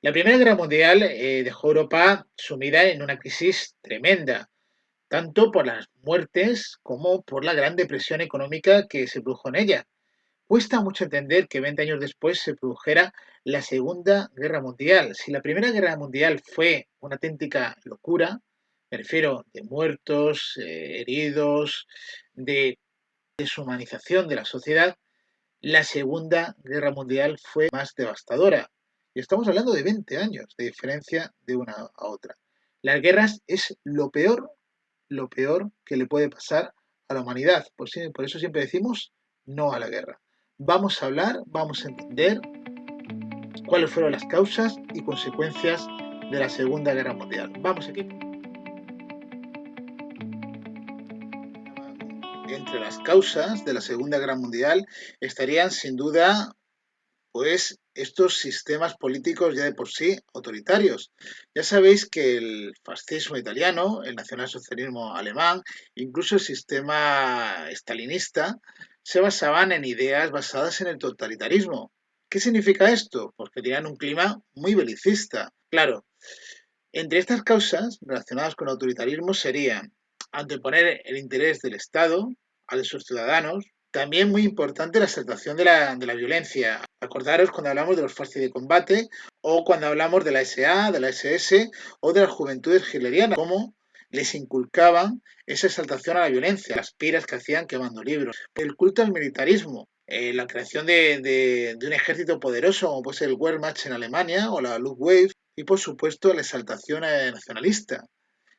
La Primera Guerra Mundial dejó a Europa sumida en una crisis tremenda, tanto por las muertes como por la gran depresión económica que se produjo en ella. Cuesta mucho entender que 20 años después se produjera la Segunda Guerra Mundial. Si la Primera Guerra Mundial fue una auténtica locura, me refiero de muertos, heridos, de deshumanización de la sociedad, la Segunda Guerra Mundial fue más devastadora. Y estamos hablando de 20 años de diferencia de una a otra. Las guerras es lo peor que le puede pasar a la humanidad. Por eso siempre decimos no a la guerra. Vamos a hablar, vamos a entender cuáles fueron las causas y consecuencias de la Segunda Guerra Mundial. Vamos aquí. Entre las causas de la Segunda Guerra Mundial estarían sin duda pues estos sistemas políticos ya de por sí autoritarios. Ya sabéis que el fascismo italiano, el nacionalsocialismo alemán, incluso el sistema stalinista, se basaban en ideas basadas en el totalitarismo. ¿Qué significa esto? Pues que tenían un clima muy belicista. Claro, entre estas causas relacionadas con el autoritarismo serían anteponer el interés del Estado al de sus ciudadanos. También muy importante la exaltación de la violencia. Acordaros cuando hablamos de los fascis de combate o cuando hablamos de la SA, de la SS o de las juventudes hitlerianas, cómo les inculcaban esa exaltación a la violencia, las piras que hacían quemando libros. El culto al militarismo, la creación de un ejército poderoso como puede ser el Wehrmacht en Alemania o la Luftwaffe y por supuesto la exaltación nacionalista,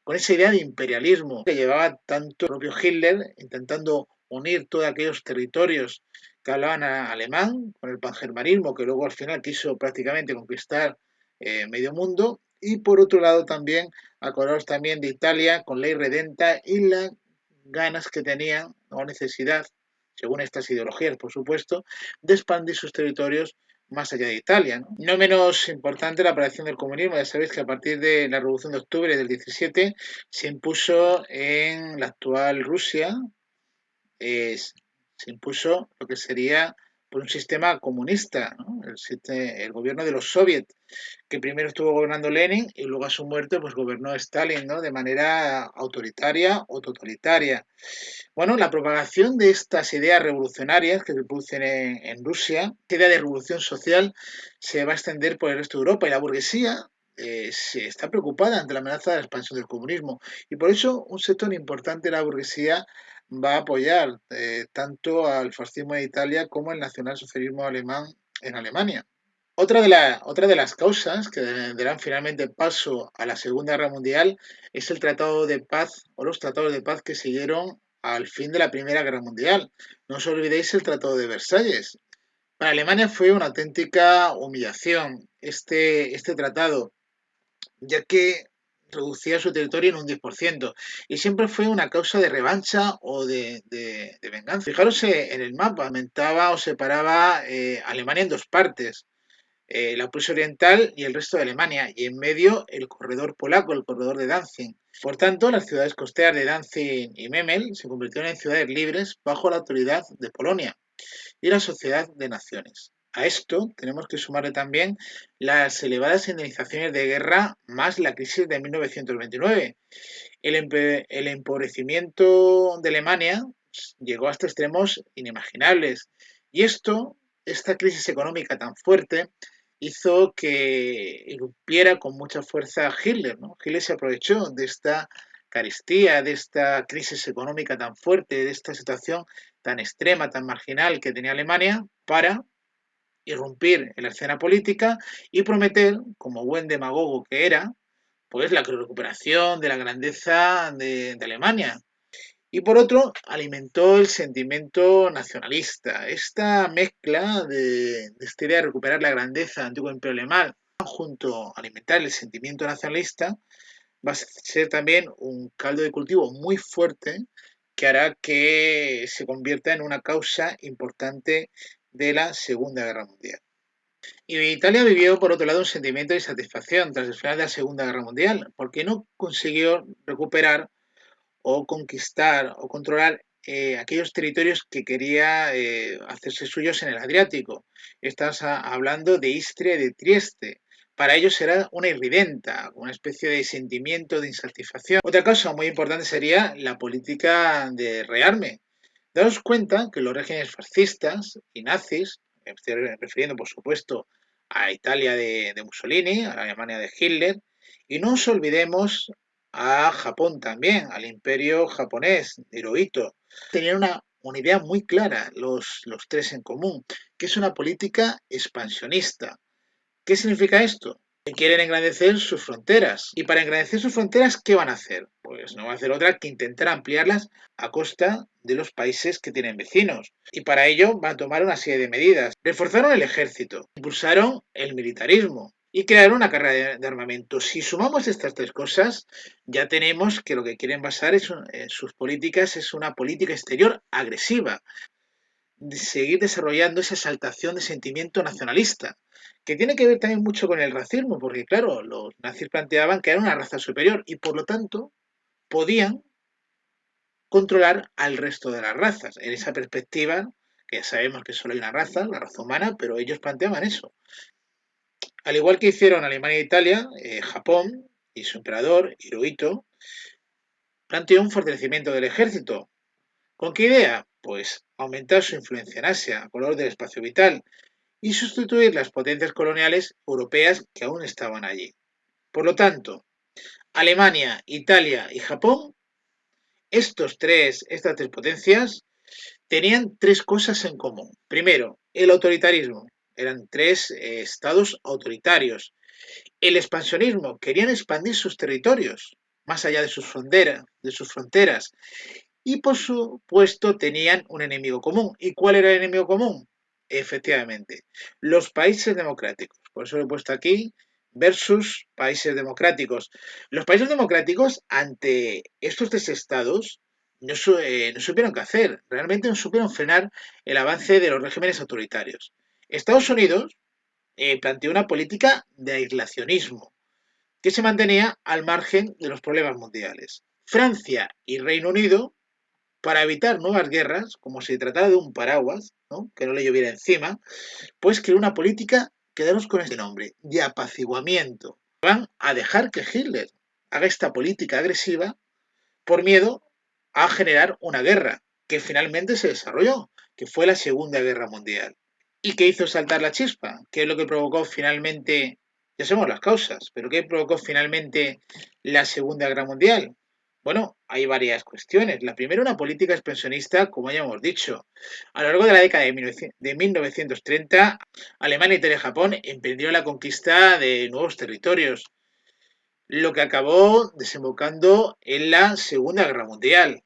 con esa idea de imperialismo que llevaba tanto el propio Hitler intentando unir todos aquellos territorios que hablaban alemán con el pangermanismo que luego al final quiso prácticamente conquistar medio mundo y por otro lado también acordaros también de Italia con ley redenta y las ganas que tenían o necesidad según estas ideologías por supuesto de expandir sus territorios más allá de Italia. No menos importante la aparición del comunismo. Ya sabéis que a partir de la Revolución de Octubre del 17 se impuso en la actual Rusia, eh, se impuso lo que sería por un sistema comunista, ¿no? El gobierno de los soviets, que primero estuvo gobernando Lenin y luego a su muerte pues gobernó Stalin, ¿no? De manera autoritaria o totalitaria. Bueno, la propagación de estas ideas revolucionarias que se producen en Rusia, esta idea de revolución social, se va a extender por el resto de Europa y la burguesía se está preocupada ante la amenaza de la expansión del comunismo. Y por eso un sector importante de la burguesía va a apoyar tanto al fascismo de Italia como el nacionalsocialismo alemán en Alemania. Otra de las causas que darán finalmente paso a la Segunda Guerra Mundial es el Tratado de Paz o los tratados de paz que siguieron al fin de la Primera Guerra Mundial. No os olvidéis el Tratado de Versalles. Para Alemania fue una auténtica humillación este tratado, ya que reducía su territorio en un 10% y siempre fue una causa de revancha o de venganza. Fijaros en el mapa, aumentaba o separaba Alemania en dos partes, la Prusia Oriental y el resto de Alemania, y en medio el corredor polaco, el corredor de Danzig. Por tanto, las ciudades costeras de Danzig y Memel se convirtieron en ciudades libres bajo la autoridad de Polonia y la Sociedad de Naciones. A esto tenemos que sumarle también las elevadas indemnizaciones de guerra más la crisis de 1929. El empobrecimiento de Alemania llegó hasta extremos inimaginables. Y esta crisis económica tan fuerte, hizo que irrumpiera con mucha fuerza Hitler, ¿no? Hitler se aprovechó de esta carestía, de esta crisis económica tan fuerte, de esta situación tan extrema, tan marginal que tenía Alemania, para irrumpir en la escena política y prometer, como buen demagogo que era, pues la recuperación de la grandeza de Alemania. Y por otro, alimentó el sentimiento nacionalista. Esta mezcla de esta idea de recuperar la grandeza del antiguo imperio alemán, junto a alimentar el sentimiento nacionalista, va a ser también un caldo de cultivo muy fuerte que hará que se convierta en una causa importante de la Segunda Guerra Mundial. Y Italia vivió, por otro lado, un sentimiento de insatisfacción tras el final de la Segunda Guerra Mundial, porque no consiguió recuperar o conquistar o controlar aquellos territorios que quería hacerse suyos en el Adriático. Estás hablando de Istria y de Trieste. para ellos era una irridenta, una especie de sentimiento de insatisfacción. Otra cosa muy importante sería la política de rearme. Daos cuenta que los regímenes fascistas y nazis, me estoy refiriendo por supuesto a Italia de Mussolini, a la Alemania de Hitler, y no nos olvidemos a Japón también, al imperio japonés de Hirohito. Tenían una idea muy clara los tres en común, que es una política expansionista. ¿Qué significa esto? Que quieren engrandecer sus fronteras. Y para engrandecer sus fronteras, ¿qué van a hacer? Pues no van a hacer otra que intentar ampliarlas a costa de los países que tienen vecinos. Y para ello van a tomar una serie de medidas. Reforzaron el ejército, impulsaron el militarismo y crearon una carrera de armamento. Si sumamos estas tres cosas, ya tenemos que lo que quieren basar en sus políticas es una política exterior agresiva, seguir desarrollando esa exaltación de sentimiento nacionalista, que tiene que ver también mucho con el racismo, porque claro, los nazis planteaban que era una raza superior y por lo tanto podían controlar al resto de las razas. En esa perspectiva, que ya sabemos que solo hay una raza, la raza humana, pero ellos planteaban eso. Al igual que hicieron Alemania e Italia, Japón y su emperador, Hirohito, planteó un fortalecimiento del ejército. ¿Con qué idea? Pues aumentar su influencia en Asia, a color del espacio vital, y sustituir las potencias coloniales europeas que aún estaban allí. Por lo tanto, Alemania, Italia y Japón, estas tres potencias, tenían tres cosas en común. Primero, el autoritarismo. Eran tres estados autoritarios. El expansionismo. Querían expandir sus territorios más allá de sus fronteras. Y por supuesto tenían un enemigo común. ¿Y cuál era el enemigo común? Efectivamente, los países democráticos. Por eso lo he puesto aquí, versus países democráticos. Los países democráticos, ante estos tres estados, no supieron qué hacer. Realmente no supieron frenar el avance de los regímenes autoritarios. Estados Unidos planteó una política de aislacionismo que se mantenía al margen de los problemas mundiales. Francia y Reino Unido, para evitar nuevas guerras, como si tratara de un paraguas, ¿no?, que no le lloviera encima, pues creó una política, quedaros con este nombre, de apaciguamiento. Van a dejar que Hitler haga esta política agresiva por miedo a generar una guerra, que finalmente se desarrolló, que fue la Segunda Guerra Mundial. ¿Y qué hizo saltar la chispa? ¿Qué es lo que provocó finalmente? Ya sabemos las causas, pero ¿qué provocó finalmente la Segunda Guerra Mundial? Bueno, hay varias cuestiones. La primera, una política expansionista, como ya hemos dicho. A lo largo de la década de 1930, Alemania, Italia y Japón emprendieron la conquista de nuevos territorios, lo que acabó desembocando en la Segunda Guerra Mundial.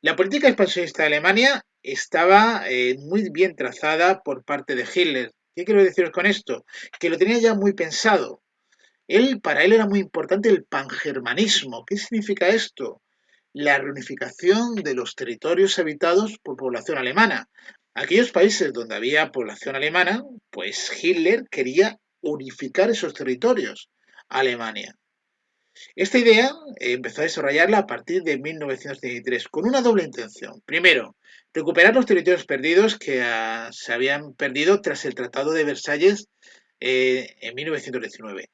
La política expansionista de Alemania estaba muy bien trazada por parte de Hitler. ¿Qué quiero deciros con esto? Que lo tenía ya muy pensado. Para él era muy importante el pangermanismo. ¿Qué significa esto? La reunificación de los territorios habitados por población alemana. Aquellos países donde había población alemana, pues Hitler quería unificar esos territorios a Alemania. Esta idea empezó a desarrollarla a partir de 1933 con una doble intención. Primero, recuperar los territorios perdidos que se habían perdido tras el Tratado de Versalles en 1919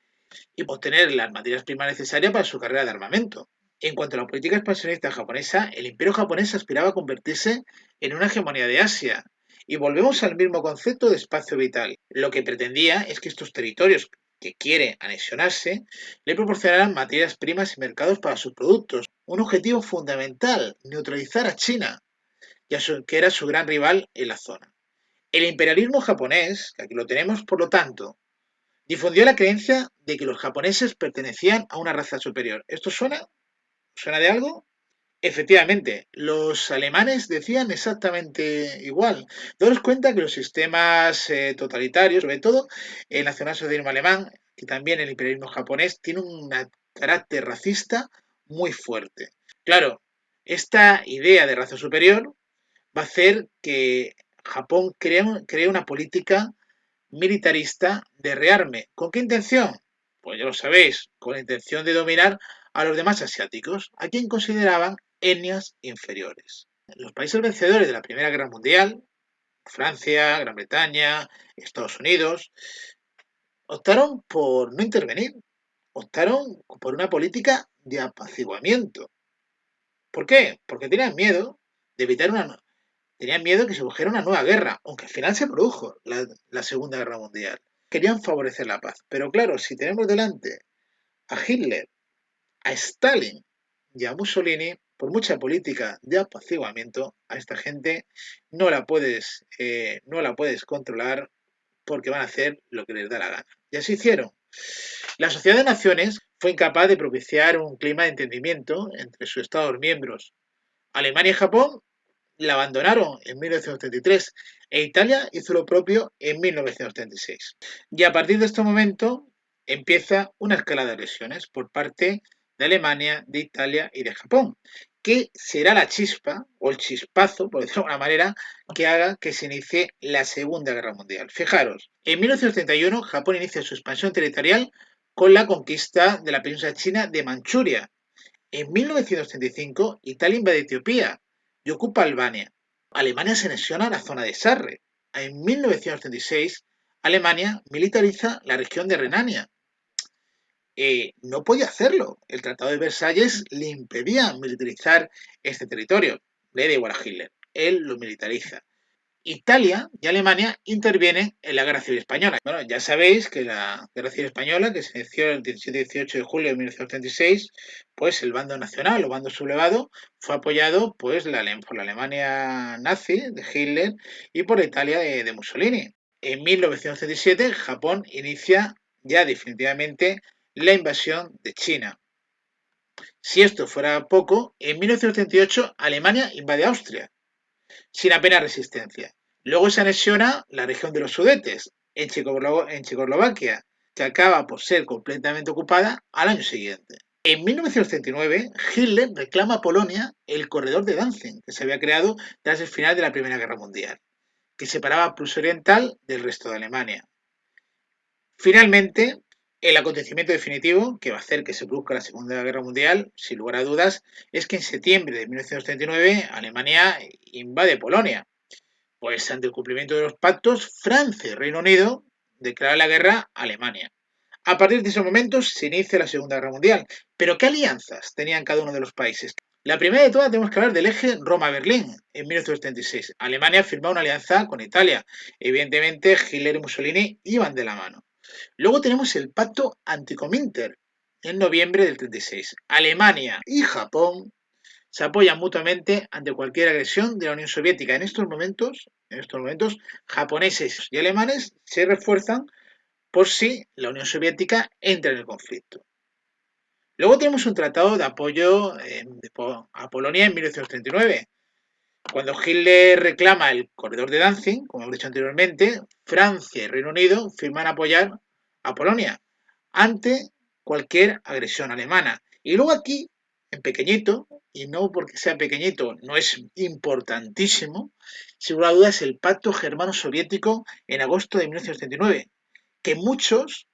y obtener las materias primas necesarias para su carrera de armamento. En cuanto a la política expansionista japonesa, el imperio japonés aspiraba a convertirse en una hegemonía de Asia. Y volvemos al mismo concepto de espacio vital. Lo que pretendía es que estos territorios que quiere anexionarse le proporcionaran materias primas y mercados para sus productos. Un objetivo fundamental, neutralizar a China, que era su gran rival en la zona. El imperialismo japonés, que aquí lo tenemos, por lo tanto, difundió la creencia de que los japoneses pertenecían a una raza superior. ¿Esto suena? ¿Suena de algo? Efectivamente, los alemanes decían exactamente igual. Daros cuenta que los sistemas totalitarios, sobre todo el nacionalsocialismo alemán, que también el imperialismo japonés, tiene un carácter racista muy fuerte. Claro, esta idea de raza superior va a hacer que Japón cree una política militarista de rearme. ¿Con qué intención? Pues ya lo sabéis, con la intención de dominar a los demás asiáticos, a quien consideraban etnias inferiores. Los países vencedores de la Primera Guerra Mundial, Francia, Gran Bretaña, Estados Unidos, optaron por no intervenir, optaron por una política de apaciguamiento. ¿Por qué? Porque tenían miedo de evitar tenían miedo que se produjera una nueva guerra, aunque al final se produjo la Segunda Guerra Mundial. Querían favorecer la paz. Pero claro, si tenemos delante a Hitler, a Stalin y a Mussolini, por mucha política de apaciguamiento, a esta gente no la puedes controlar porque van a hacer lo que les da la gana. Y así hicieron. La Sociedad de Naciones fue incapaz de propiciar un clima de entendimiento entre sus Estados miembros. Alemania y Japón la abandonaron en 1933 e Italia hizo lo propio en 1936. Y a partir de este momento empieza una escalada de agresiones por parte de Alemania, de Italia y de Japón, que será la chispa o el chispazo, por decirlo de alguna manera, que haga que se inicie la Segunda Guerra Mundial. Fijaros, en 1931 Japón inicia su expansión territorial con la conquista de la península china de Manchuria. En 1935 Italia invade Etiopía y ocupa Albania. Alemania se anexiona a la zona de Sarre. En 1936 Alemania militariza la región de Renania. No podía hacerlo. El Tratado de Versalles le impedía militarizar este territorio. Le da igual a Hitler. Él lo militariza. Italia y Alemania intervienen en la Guerra Civil Española. Bueno, ya sabéis que la Guerra Civil Española, que se inició el 17 y 18 de julio de 1936, pues el bando nacional o bando sublevado fue apoyado pues, por la Alemania nazi de Hitler y por Italia de Mussolini. En 1937 Japón inicia ya definitivamente la invasión de China. Si esto fuera poco, en 1938 Alemania invade Austria sin apenas resistencia. Luego se anexiona la región de los Sudetes, en Checoslovaquia, que acaba por ser completamente ocupada al año siguiente. En 1939, Hitler reclama a Polonia el corredor de Danzig, que se había creado tras el final de la Primera Guerra Mundial, que separaba a Prusia Oriental del resto de Alemania. Finalmente, el acontecimiento definitivo que va a hacer que se produzca la Segunda Guerra Mundial, sin lugar a dudas, es que en septiembre de 1939 Alemania invade Polonia. Pues ante el cumplimiento de los pactos, Francia y Reino Unido declaran la guerra a Alemania. A partir de ese momento se inicia la Segunda Guerra Mundial. Pero ¿qué alianzas tenían cada uno de los países? La primera de todas tenemos que hablar del eje Roma-Berlín en 1936. Alemania firmó una alianza con Italia. Evidentemente Hitler y Mussolini iban de la mano. Luego tenemos el pacto Anticominter en noviembre del 36. Alemania y Japón se apoyan mutuamente ante cualquier agresión de la Unión Soviética. En estos momentos, japoneses y alemanes se refuerzan por si la Unión Soviética entra en el conflicto. Luego tenemos un tratado de apoyo a Polonia en 1939. Cuando Hitler reclama el corredor de Danzig, como hemos dicho anteriormente, Francia y Reino Unido firman apoyar a Polonia ante cualquier agresión alemana. Y luego aquí, en pequeñito, y no porque sea pequeñito, no es importantísimo, sin lugar a dudas, el pacto germano-soviético en agosto de 1939, que muchos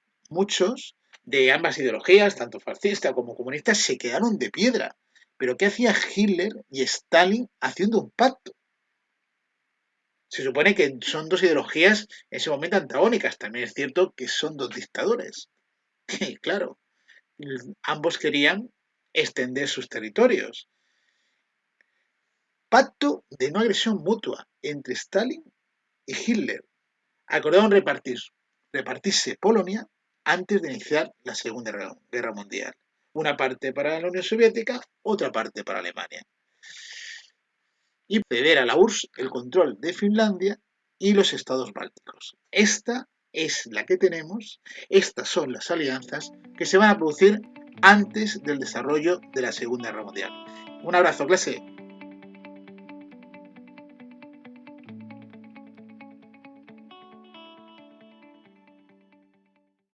de ambas ideologías, tanto fascista como comunista, se quedaron de piedra. Pero ¿qué hacía Hitler y Stalin haciendo un pacto? Se supone que son dos ideologías en ese momento antagónicas. También es cierto que son dos dictadores. Y claro, ambos querían extender sus territorios. Pacto de no agresión mutua entre Stalin y Hitler. Acordaron repartirse Polonia antes de iniciar la Segunda Guerra Mundial. Una parte para la Unión Soviética, otra parte para Alemania. Y ceder a la URSS el control de Finlandia y los estados bálticos. Esta es la que tenemos, estas son las alianzas que se van a producir antes del desarrollo de la Segunda Guerra Mundial. Un abrazo, clase.